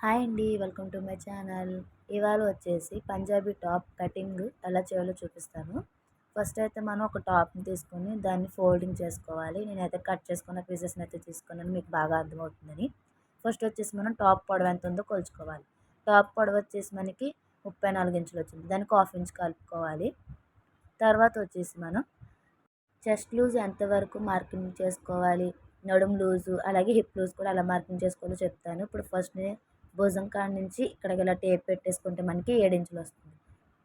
Hi అండి. Welcome to my channel. ఇవాళ వచ్చేసి పంజాబీ టాప్ కటింగ్ ఎలా చేయాలో చూపిస్తాను. ఫస్ట్ అయితే మనం ఒక టాప్ని తీసుకొని దాన్ని ఫోల్డింగ్ చేసుకోవాలి. నేనైతే కట్ చేసుకున్న పీసెస్ని అయితే తీసుకున్నాను, మీకు బాగా అర్థమవుతుందని. ఫస్ట్ వచ్చేసి మనం టాప్ పొడవు ఎంత ఉందో కొలుచుకోవాలి. టాప్ పొడవు వచ్చేసి మనకి 34 ఇంచులు వచ్చింది. దానికి 1/2 ఇంచ్ కలుపుకోవాలి. తర్వాత వచ్చేసి మనం చెస్ట్ లూజ్ ఎంతవరకు మార్కింగ్ చేసుకోవాలి, నడుము లూజు అలాగే హిప్ లూజ్ కూడా ఎలా మార్కింగ్ చేసుకోవాలో చెప్తాను. ఇప్పుడు ఫస్ట్ భుజం కాడ నుంచి ఇక్కడికి ఇలా టేప్ పెట్టేసుకుంటే మనకి 7 ఇంచులు వస్తుంది.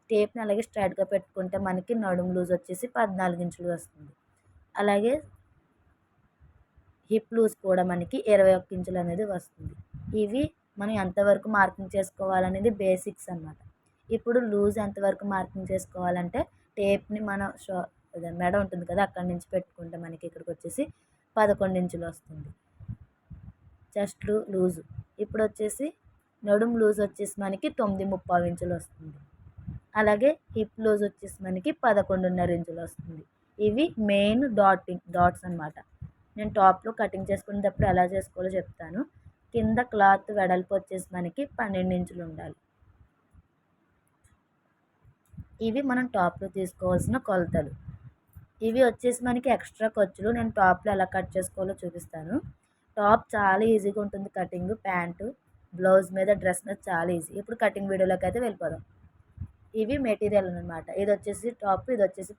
టేప్ని అలాగే స్ట్రైట్గా పెట్టుకుంటే మనకి నడుము లూజ్ వచ్చేసి 14 ఇంచులు వస్తుంది. అలాగే హిప్ లూజ్ కూడా మనకి 21 ఇంచులు అనేది వస్తుంది. ఇవి మనం ఎంతవరకు మార్కింగ్ చేసుకోవాలనేది బేసిక్స్ అన్నమాట. ఇప్పుడు లూజ్ ఎంతవరకు మార్కింగ్ చేసుకోవాలంటే టేప్ని మన మెడ ఉంటుంది కదా, అక్కడి నుంచి పెట్టుకుంటే మనకి ఇక్కడికి వచ్చేసి 11 ఇంచులు వస్తుంది చెస్ట్ లూజు. ఇప్పుడు వచ్చేసి నడుము లూజ్ వచ్చేసి మనకి 9.25 ఇంచులు వస్తుంది. అలాగే హిప్ లూజ్ వచ్చేసి మనకి 11.5 ఇంచులు వస్తుంది. ఇవి మెయిన్ డాట్స్ అన్నమాట. నేను టాప్లో కటింగ్ చేసుకునేటప్పుడు ఎలా చేసుకోవాలో చెప్తాను. కింద క్లాత్ వెడల్పు వచ్చేసి మనకి 12 ఇంచులు ఉండాలి. ఇవి మనం టాప్లో తీసుకోవాల్సిన కొలతలు. ఇవి వచ్చేసి మనకి ఎక్స్ట్రా ఖర్చులు. నేను టాప్లో ఎలా కట్ చేసుకోవాలో చూపిస్తాను. టాప్ చాలా ఈజీగా ఉంటుంది కటింగ్. ప్యాంటు బ్లౌజ్ మీద డ్రెస్ మీద చాలా ఈజీ. ఇప్పుడు కటింగ్ వీడియోలోకి అయితే వెళ్ళిపోదాం. ఇవి మెటీరియల్ అనమాట. ఇది వచ్చేసి టాప్, ఇది వచ్చేసి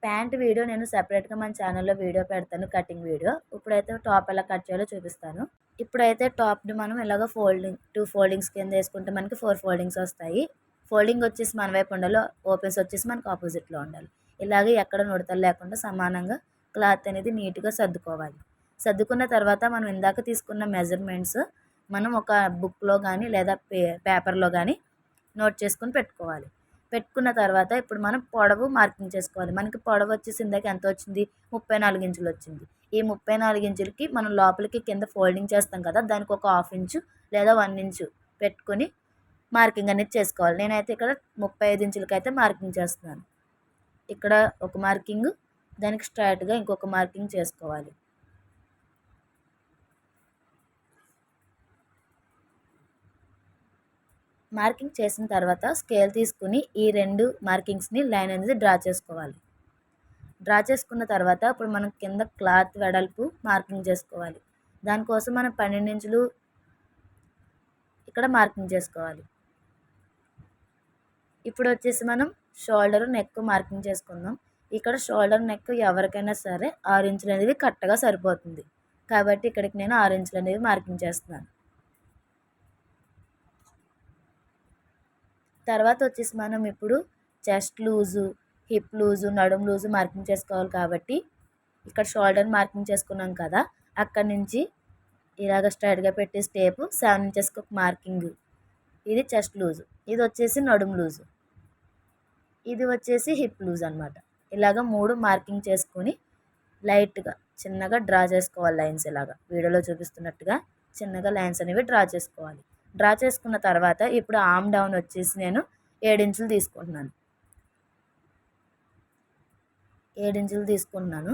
ప్యాంట్ వీడియో నేను సెపరేట్గా మన ఛానల్లో వీడియో పెడతాను, కటింగ్ వీడియో. ఇప్పుడైతే టాప్ ఎలా కట్ చేయాలో చూపిస్తాను. ఇప్పుడైతే టాప్ని మనం ఇలాగ 2 ఫోల్డింగ్స్ కింద వేసుకుంటే మనకి 4 ఫోల్డింగ్స్ వస్తాయి. ఫోల్డింగ్ వచ్చేసి మన వైపు ఉండాలి, ఓపెన్స్ వచ్చేసి మనకు ఆపోజిట్లో ఉండాలి. ఇలాగే ఎక్కడ ముడతలు లేకుండా సమానంగా క్లాత్ అనేది నీట్గా సర్దుకోవాలి. సర్దుకున్న తర్వాత మనం ఇందాక తీసుకున్న మెజర్మెంట్స్ మనం ఒక బుక్లో కానీ లేదా పేపర్లో కానీ నోట్ చేసుకుని పెట్టుకోవాలి. పెట్టుకున్న తర్వాత ఇప్పుడు మనం పొడవు మార్కింగ్ చేసుకోవాలి. మనకి పొడవు వచ్చేసి ఇందాక ఎంత వచ్చింది, 34 ఇంచులు వచ్చింది. ఈ 34 ఇంచులకి మనం లోపలికి కింద ఫోల్డింగ్ చేస్తాం కదా, దానికి ఒక 1/2 ఇంచు లేదా 1 ఇంచు పెట్టుకొని మార్కింగ్ అనేది చేసుకోవాలి. నేనైతే ఇక్కడ 35 ఇంచులకి అయితే మార్కింగ్ చేస్తున్నాను. ఇక్కడ ఒక మార్కింగ్, దానికి స్ట్రైట్గా ఇంకొక మార్కింగ్ చేసుకోవాలి. మార్కింగ్ చేసిన తర్వాత స్కేల్ తీసుకుని ఈ 2 మార్కింగ్స్ని లైన్ అనేది డ్రా చేసుకోవాలి. డ్రా చేసుకున్న తర్వాత ఇప్పుడు మనం కింద క్లాత్ వెడల్పు మార్కింగ్ చేసుకోవాలి. దానికోసం మనం 12 ఇంచులు ఇక్కడ మార్కింగ్ చేసుకోవాలి. ఇప్పుడు వచ్చేసి మనం షోల్డర్ నెక్ మార్కింగ్ చేసుకుందాం. ఇక్కడ షోల్డర్ నెక్ ఎవరికైనా సరే 6 ఇంచులు అనేది కరెక్ట్గా సరిపోతుంది. కాబట్టి ఇక్కడికి నేను 6 ఇంచులు అనేది మార్కింగ్ చేస్తున్నాను. తర్వాత వచ్చేసి మనం ఇప్పుడు చెస్ట్ లూజు, హిప్ లూజు, నడుము లూజు మార్కింగ్ చేసుకోవాలి. కాబట్టి ఇక్కడ షోల్డర్ మార్కింగ్ చేసుకున్నాం కదా, అక్కడి నుంచి ఇలాగ స్ట్రైట్గా పెట్టి స్టేపు 7 ఇంచెస్కి ఒక మార్కింగ్. ఇది చెస్ట్ లూజు, ఇది వచ్చేసి నడుము లూజు, ఇది వచ్చేసి హిప్ లూజ్ అనమాట. ఇలాగ 3 మార్కింగ్ చేసుకొని లైట్గా చిన్నగా డ్రా చేసుకోవాలి. లైన్స్ ఇలాగా వీడియోలో చూపిస్తున్నట్టుగా చిన్నగా లైన్స్ అనేవి డ్రా చేసుకోవాలి. డ్రా చేసుకున్న తర్వాత ఇప్పుడు ఆర్మ్ డౌన్ వచ్చేసి నేను 7 ఇంచులు తీసుకుంటున్నాను. 7 ఇంచులు తీసుకుంటున్నాను.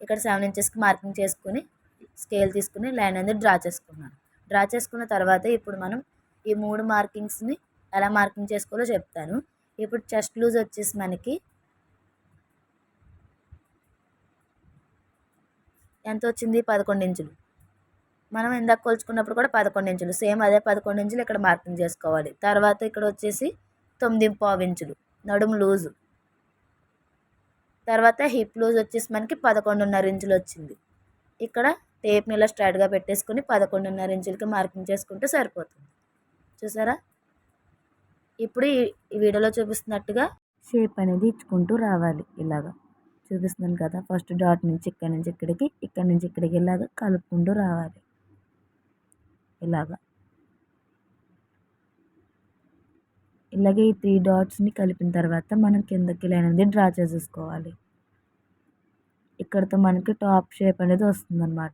ఇక్కడ 7 ఇంచెస్కి మార్కింగ్ చేసుకుని స్కేల్ తీసుకుని లైన్ అనేది డ్రా చేసుకున్నాను. డ్రా చేసుకున్న తర్వాత ఇప్పుడు మనం ఈ 3 మార్కింగ్స్ని ఎలా మార్కింగ్ చేసుకోవాలో చెప్తాను. ఇప్పుడు చెస్ట్ లూజ్ వచ్చేసి మనకి ఎంత వచ్చింది, 11 ఇంచులు. మనం ఇందాక కొలుచుకున్నప్పుడు కూడా 11 ఇంచులు, సేమ్ అదే 11 ఇంచులు ఇక్కడ మార్కింగ్ చేసుకోవాలి. తర్వాత ఇక్కడ వచ్చేసి 9.25 ఇంచులు నడుము లూజు. తర్వాత హిప్ లూజ్ వచ్చేసి మనకి 11.5 ఇంచులు వచ్చింది. ఇక్కడ టేప్ని ఇలా స్ట్రైట్గా పెట్టేసుకొని 11.5 ఇంచులకి మార్కింగ్ చేసుకుంటే సరిపోతుంది. చూసారా? ఇప్పుడు ఈ వీడియోలో చూపిస్తున్నట్టుగా షేప్ అనేది ఇచ్చుకుంటూ రావాలి. ఇలాగా చూపిస్తున్నాను కదా, ఫస్ట్ డాట్ నుంచి ఇక్కడి నుంచి ఇక్కడికి, ఇక్కడి నుంచి ఇక్కడికి ఇలాగా కలుపుకుంటూ రావాలి. ఇలాగే ఈ 3 డాట్స్ని కలిపిన తర్వాత మనం కిందకి లైన్ అనేది డ్రా చేసేసుకోవాలి. ఇక్కడతో మనకి టాప్ షేప్ అనేది వస్తుందన్నమాట.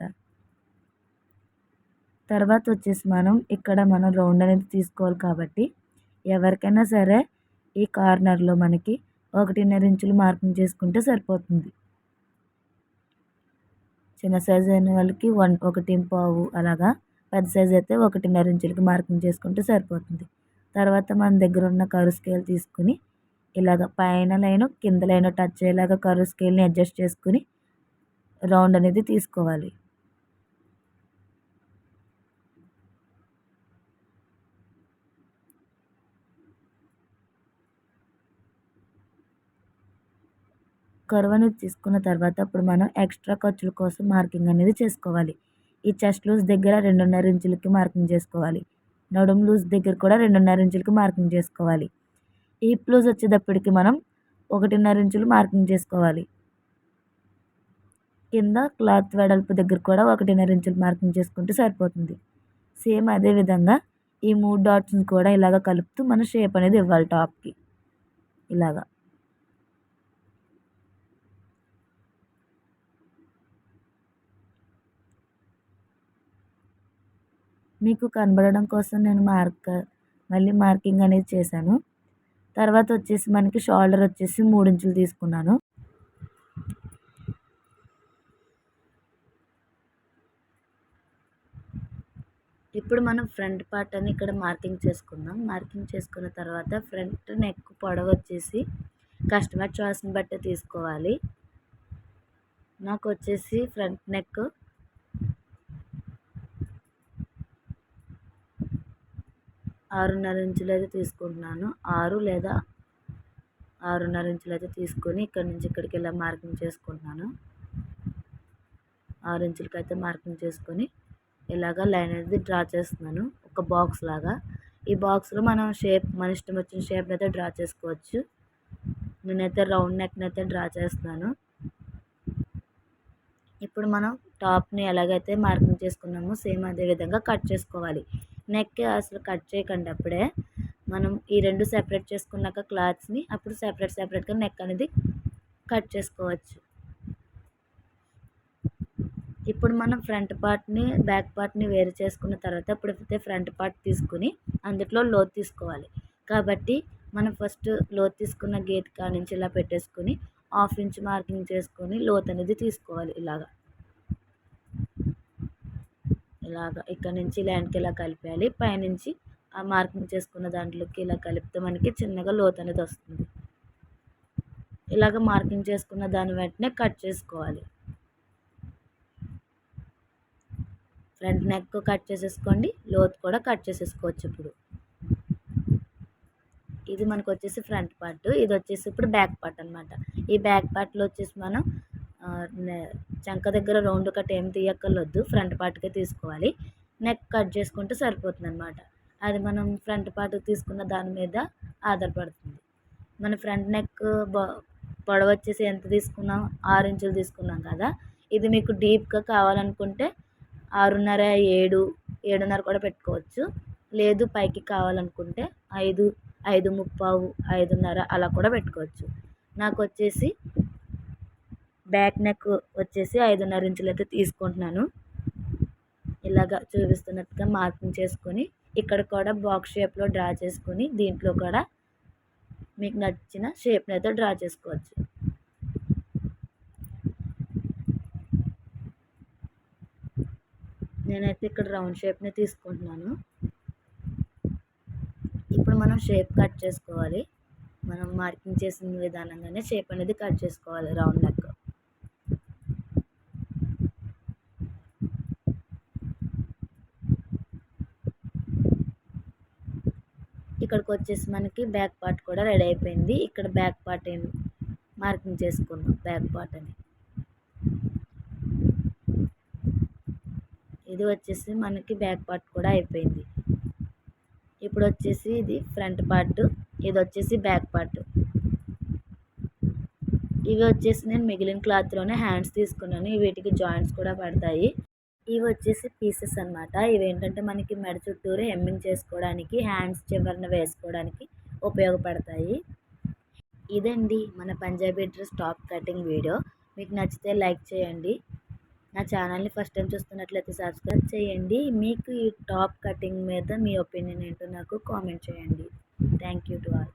తర్వాత వచ్చేసి ఇక్కడ మనం రౌండ్ అనేది తీసుకోవాలి. కాబట్టి ఎవరికైనా సరే ఈ కార్నర్లో మనకి 1.5 ఇంచులు మార్కింగ్ చేసుకుంటే సరిపోతుంది. చిన్న సైజు అయిన వాళ్ళకి 1.25 అలాగా, పెద్ద సైజ్ అయితే 1.5 ఇంచులకి మార్కింగ్ చేసుకుంటే సరిపోతుంది. తర్వాత మన దగ్గర ఉన్న కర్వ్ స్కేల్ తీసుకుని ఇలాగ పైన లైను కింద లైను టచ్ అయ్యేలాగా కర్వ్ స్కేల్ని అడ్జస్ట్ చేసుకుని రౌండ్ అనేది తీసుకోవాలి. కర్వ్ అనేది తీసుకున్న తర్వాత ఇప్పుడు మనం ఎక్స్ట్రా ఖర్చుల కోసం మార్కింగ్ అనేది చేసుకోవాలి. ఈ చెస్ట్ లూజ్ దగ్గర 2.5 ఇంచులకి మార్కింగ్ చేసుకోవాలి. నడుము లూజ్ దగ్గర కూడా 2.5 ఇంచులకి మార్కింగ్ చేసుకోవాలి. హిప్ లూజ్ వచ్చేటప్పటికి మనం 1.5 ఇంచులు మార్కింగ్ చేసుకోవాలి. కింద క్లాత్ వెడల్పు దగ్గర కూడా 1.5 ఇంచులు మార్కింగ్ చేసుకుంటే సరిపోతుంది. సేమ్ అదే విధంగా ఈ 3 డాట్స్ని కూడా ఇలాగ కలుపుతూ మనం షేప్ అనేది ఇవ్వాలి టాప్కి. ఇలాగా మీకు కనబడడం కోసం నేను మళ్ళీ మార్కింగ్ అనేది చేశాను. తర్వాత వచ్చేసి మనకి షోల్డర్ వచ్చేసి 3 ఇంచులు తీసుకున్నాను. ఇప్పుడు మనం ఫ్రంట్ పార్ట్ అని ఇక్కడ మార్కింగ్ చేసుకుందాం. మార్కింగ్ చేసుకున్న తర్వాత ఫ్రంట్ నెక్ పొడవు వచ్చేసి కస్టమర్ చాయిస్ని బట్టి తీసుకోవాలి. నాకు వచ్చేసి ఫ్రంట్ నెక్ 6.5 ఇంచులు అయితే తీసుకుంటున్నాను. 6 లేదా 6.5 ఇంచులు అయితే తీసుకొని ఇక్కడ నుంచి ఇక్కడికి ఇలా మార్కింగ్ చేసుకుంటున్నాను. 6 ఇంచులకి అయితే మార్కింగ్ చేసుకొని ఇలాగ లైన్ అనేది డ్రా చేస్తున్నాను, ఒక బాక్స్ లాగా. ఈ బాక్స్లో మనం మన ఇష్టం వచ్చిన షేప్ అయితే డ్రా చేసుకోవచ్చు. నేనైతే రౌండ్ నెక్ని అయితే డ్రా చేస్తున్నాను. ఇప్పుడు మనం టాప్ని ఎలాగైతే మార్కింగ్ చేసుకున్నామో సేమ్ అదే విధంగా కట్ చేసుకోవాలి. నెక్ అసలు కట్ చేయకండి అప్పుడే. మనం ఈ 2 సెపరేట్ చేసుకున్నాక క్లాత్స్ని అప్పుడు సెపరేట్గా నెక్ అనేది కట్ చేసుకోవచ్చు. ఇప్పుడు మనం ఫ్రంట్ పార్ట్ని బ్యాక్ పార్ట్ని వేరు చేసుకున్న తర్వాత ఇప్పుడైతే ఫ్రంట్ పార్ట్ తీసుకుని అందులో లోతు తీసుకోవాలి. కాబట్టి మనం ఫస్ట్ లోతు తీసుకున్న గీత కాడ నుంచి ఇలా పెట్టేసుకుని 1/2 ఇంచ్ మార్కింగ్ చేసుకొని లోతు అనేది తీసుకోవాలి. ఇలాగా ఇక్కడ నుంచి ల్యాండ్కి ఇలా కలిపేయాలి. పైనుంచి ఆ మార్కింగ్ చేసుకున్న దాంట్లోకి ఇలా కలిపితే మనకి చిన్నగా లోతు అనేది వస్తుంది. ఇలాగ మార్కింగ్ చేసుకున్న దాని వెంటనే కట్ చేసుకోవాలి. ఫ్రంట్ నెక్ కట్ చేసేసుకోండి, లోతు కూడా కట్ చేసేసుకోవచ్చు. ఇప్పుడు ఇది మనకు వచ్చేసి ఫ్రంట్ పార్ట్, ఇది వచ్చేసి ఇప్పుడు బ్యాక్ పార్ట్ అనమాట. ఈ బ్యాక్ పార్ట్లో వచ్చేసి మనం చంక దగ్గర రౌండ్ కట్ ఏం తీయక్కర్లొద్దు, ఫ్రంట్ పార్ట్కే తీసుకోవాలి. నెక్ కట్ చేసుకుంటే సరిపోతుంది అనమాట. అది మనం ఫ్రంట్ పార్ట్ తీసుకున్న దాని మీద ఆధారపడుతుంది. మన ఫ్రంట్ నెక్ పొడవు వచ్చేసి ఎంత తీసుకున్నాం, 6 ఇంచులు తీసుకున్నాం కదా. ఇది మీకు డీప్గా కావాలనుకుంటే 6.5, 7, 7.5 కూడా పెట్టుకోవచ్చు. లేదు పైకి కావాలనుకుంటే 5, 5.25, 5.5 అలా కూడా పెట్టుకోవచ్చు. నాకు వచ్చేసి బ్యాక్ నెక్ వచ్చేసి 5.5 ఇంచులు అయితే తీసుకుంటున్నాను. ఇలాగా చూపిస్తున్నట్టుగా మార్కింగ్ చేసుకొని ఇక్కడ కూడా బాక్స్ షేప్లో డ్రా చేసుకొని దీంట్లో కూడా మీకు నచ్చిన షేప్ని అయితే డ్రా చేసుకోవచ్చు. నేనైతే ఇక్కడ రౌండ్ షేప్ని తీసుకుంటున్నాను. ఇప్పుడు మనం షేప్ కట్ చేసుకోవాలి. మనం మార్కింగ్ చేసిన విధానంగానే షేప్ అనేది కట్ చేసుకోవాలి. రౌండ్ నెక్ ఇక్కడికి వచ్చేసి మనకి బ్యాక్ పార్ట్ కూడా రెడీ అయిపోయింది. ఇక్కడ బ్యాక్ పార్ట్ మార్కింగ్ చేసుకుందాం. బ్యాక్ పార్ట్ అని ఇది వచ్చేసి మనకి బ్యాక్ పార్ట్ కూడా అయిపోయింది. ఇప్పుడు వచ్చేసి ఇది ఫ్రంట్ పార్ట్, ఇది వచ్చేసి బ్యాక్ పార్ట్. ఇవి వచ్చేసి నేను మిగిలిన క్లాత్లోనే హ్యాండ్స్ తీసుకున్నాను. వీటికి జాయింట్స్ కూడా పడతాయి. ఇవి వచ్చేసి పీసెస్ అనమాట. ఇవి ఏంటంటే మనకి మెడ చుట్టూరు హెమ్మింగ్ చేసుకోవడానికి, హ్యాండ్స్ చివరన వేసుకోవడానికి ఉపయోగపడతాయి. ఇదండి మన Punjabi dress top cutting video. మీకు నచ్చితే లైక్ చేయండి. నా ఛానల్ని ఫస్ట్ టైం చూస్తున్నట్లయితే సబ్స్క్రైబ్ చేయండి. మీకు ఈ టాప్ కటింగ్ మీద మీ ఒపీనియన్ ఏంటో నాకు కామెంట్ చేయండి. Thank you to all.